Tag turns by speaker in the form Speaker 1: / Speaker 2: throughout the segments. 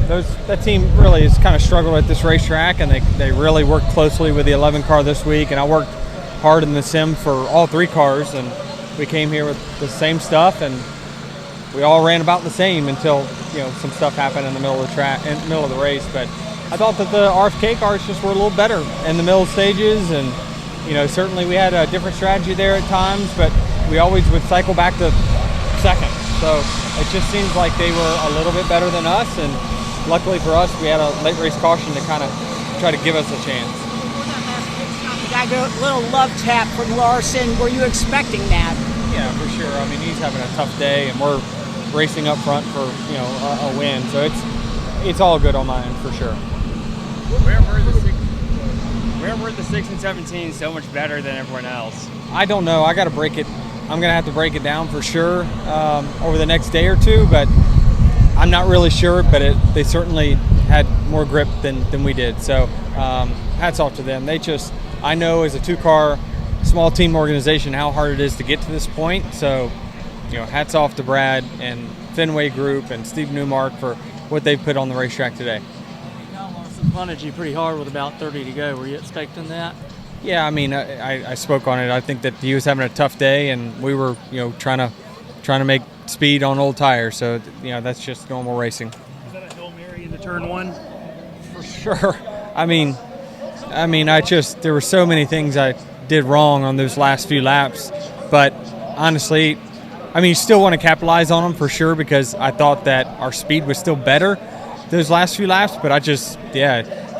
Speaker 1: that team really has kind of struggled at this racetrack, and they really worked closely with the 11 car this week, and I worked hard in the sim for all 3 cars, and we came here with the same stuff, and we all ran about the same until some stuff happened in the middle of the race. But I thought that the RFK cars just were a little better in the middle stages, and certainly we had a different strategy there at times, but we always would cycle back to second. So it just seems like they were a little bit better than us, and luckily for us, we had a late race caution to kind of try to give us a chance.
Speaker 2: You got a little love tap from Larson. Were you expecting that?
Speaker 1: Yeah, for sure. I mean, he's having a tough day, and we're racing up front for a win. So it's all good on my end for sure.
Speaker 3: Where were the 6 and 17 so much better than everyone else?
Speaker 1: I don't know. I got to break it. I'm going to have to break it down for sure over the next day or two, but I'm not really sure. But they certainly had more grip than we did. So hats off to them. I know as a 2-car small team organization how hard it is to get to this point. So hats off to Brad and Fenway Group and Steve Newmark for what they've put on the racetrack today.
Speaker 4: Kyle Larson punted you pretty hard with about 30 to go. Were you expecting that?
Speaker 1: Yeah, I mean, I spoke on it. I think that he was having a tough day, and we were, trying to make speed on old tires. So, that's just normal racing.
Speaker 5: Is that a Hail Mary into turn 1?
Speaker 1: For sure. I mean, there were so many things I did wrong on those last few laps, but honestly, you still want to capitalize on them for sure, because I thought that our speed was still better those last few laps, but I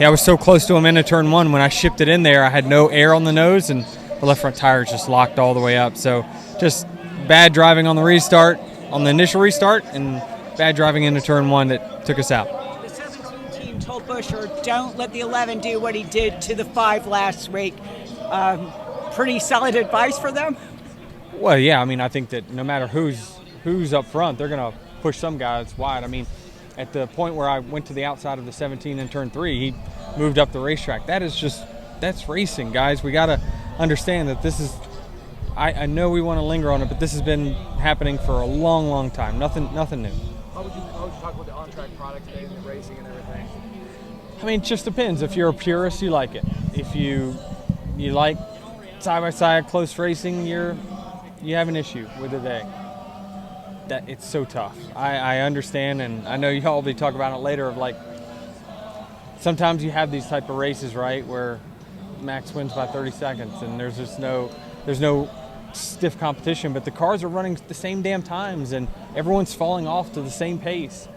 Speaker 1: was so close to him into turn 1. When I shipped it in there, I had no air on the nose, and the left front tire just locked all the way up. So just bad driving on the initial restart, and bad driving into turn 1 that took us out.
Speaker 2: The 17 team told Busher, don't let the 11 do what he did to the 5 last week. Pretty solid advice for them?
Speaker 1: Well, yeah, I think that no matter who's up front, they're going to push some guys wide. At the point where I went to the outside of the 17 in turn 3, he moved up the racetrack. That's racing, guys. We got to understand that this is, I know we want to linger on it, but this has been happening for a long, long time. Nothing new.
Speaker 6: How would you talk about the on-track product today and the racing and everything?
Speaker 1: It just depends. If you're a purist, you like it. If you like side-by-side close racing, you have an issue with the day. That it's so tough. I understand, and I know y'all will be talking about it later, of sometimes you have these type of races, right, where Max wins by 30 seconds and there's no stiff competition, but the cars are running the same damn times and everyone's falling off to the same pace.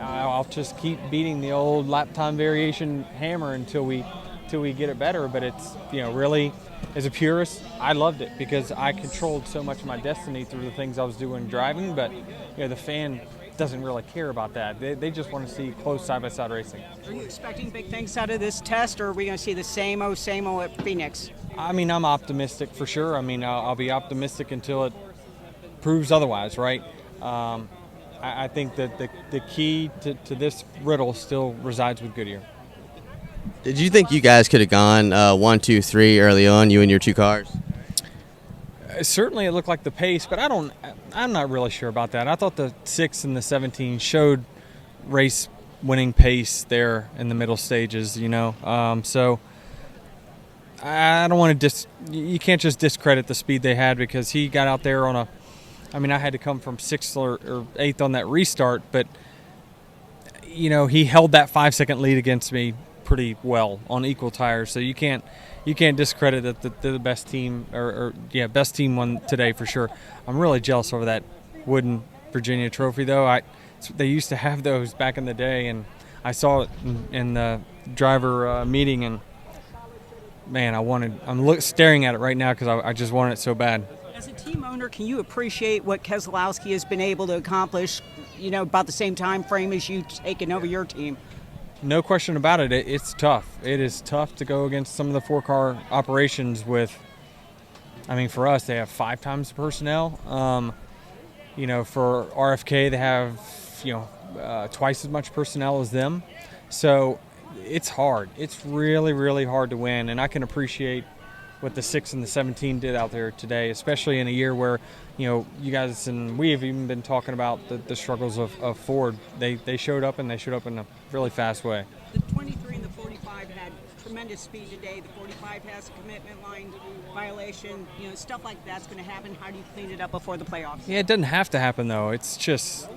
Speaker 1: I'll just keep beating the old lap time variation hammer until we get it better, but it's really, as a purist, I loved it because I controlled so much of my destiny through the things I was doing driving, but the fan doesn't really care about that. They just want to see close side-by-side racing.
Speaker 2: Are you expecting big things out of this test, or are we going to see the same old at Phoenix?
Speaker 1: I'm optimistic for sure. I'll be optimistic until it proves otherwise, right? I think that the key to this riddle still resides with Goodyear.
Speaker 7: Did you think you guys could have gone 1, 2, 3 early on, you and your 2 cars?
Speaker 1: Certainly it looked like the pace, but I'm not really sure about that. I thought the 6 and the 17 showed race winning pace there in the middle stages, so I don't want to you can't just discredit the speed they had, because he got out there on I had to come from 6th or 8th on that restart, but he held that 5-second lead against me pretty well on equal tires, so you can't discredit that the best team best team won today for sure. I'm really jealous over that wooden Virginia trophy though. They used to have those back in the day, and I saw it in the driver meeting, and man, I'm staring at it right now because I just wanted it so bad.
Speaker 2: As a team owner, can you appreciate what Keselowski has been able to accomplish, about the same time frame as you taking over your team?
Speaker 1: No question about it. It's tough. It is tough to go against some of the 4-car operations with, for us, they have 5 times the personnel. For RFK, they have, twice as much personnel as them. So it's hard. It's really, really hard to win. And I can appreciate, what the 6 and the 17 did out there today, especially in a year where, you guys and we have even been talking about the struggles of Ford. They showed up, and they showed up in a really fast way.
Speaker 2: The 23 and the 45 had tremendous speed today. The 45 has a commitment line violation. Stuff like that's going to happen. How do you clean it up before the playoffs?
Speaker 1: Yeah, it doesn't have to happen, though. It's just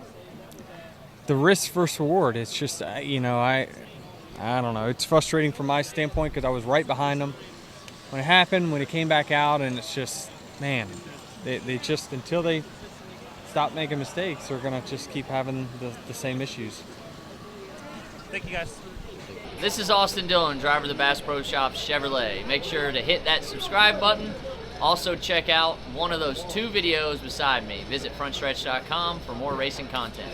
Speaker 1: the risk versus reward. It's just, I don't know. It's frustrating from my standpoint because I was right behind them when it happened, when it came back out, and it's just, man, they just, until they stop making mistakes, they're going to just keep having the same issues.
Speaker 5: Thank you, guys.
Speaker 8: This is Austin Dillon, driver of the Bass Pro Shops Chevrolet. Make sure to hit that subscribe button. Also check out one of those 2 videos beside me. Visit frontstretch.com for more racing content.